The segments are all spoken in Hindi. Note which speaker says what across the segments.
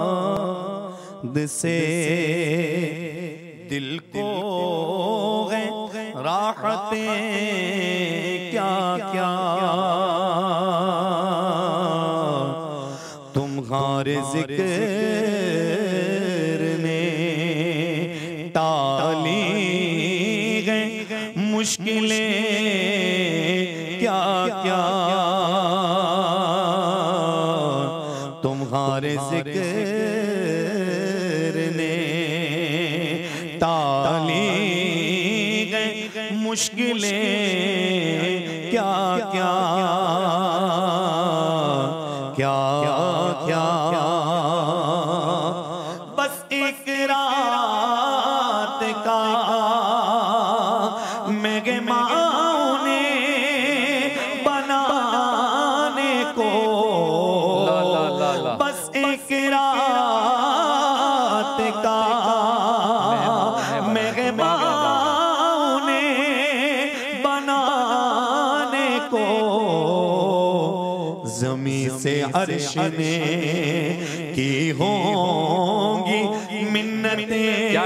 Speaker 1: याद से दिल को राहतें क्या क्या तुम्हारे जिक्र ने टाली गए मुश्किलें क्या क्या तुम्हारे जिक्र ने टाली गए मुश्किलें क्या क्या क्या क्या बस एक रात का मेहमान ने बनाने को बस एक रात का मेहमान ने बनाने को ज़मीं से अर्श ने की होंगी मिन्नतें क्या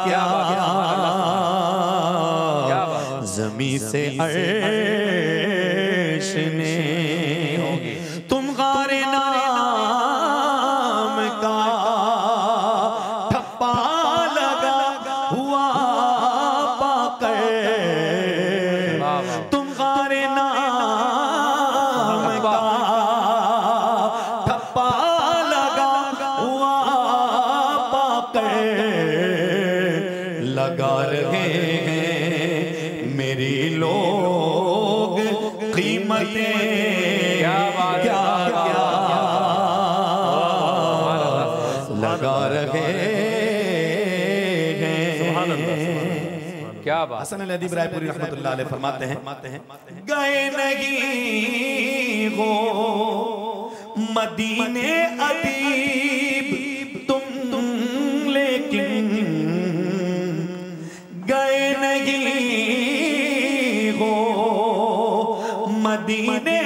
Speaker 1: क्या ज़मीं से अर्श ने तुम्हारे नाम का ठप्पा लगा हुआ पाकर तुम्हारे नाम का ठप्पा लगा हुआ पाकर लगा रहे हैं मेरी लोग कीमतें क्या क्या लगा रहे हैं।
Speaker 2: क्या बात।
Speaker 1: हसन अदीब रायपुरी रहमतुल्लाह अलैह फरमाते हैं गए नहीं हो मदीने अदीब तुम लेकिन गए नहीं हो मदीने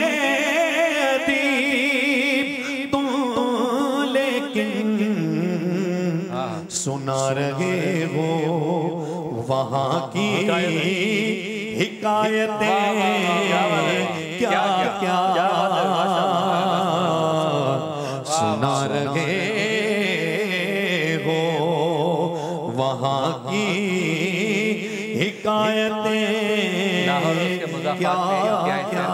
Speaker 1: अदीब तुम लेकिन सुना रहे हो वहाँ की हिकायतें क्या क्या सुना रहे हो वहाँ की हिकायतें क्या क्या।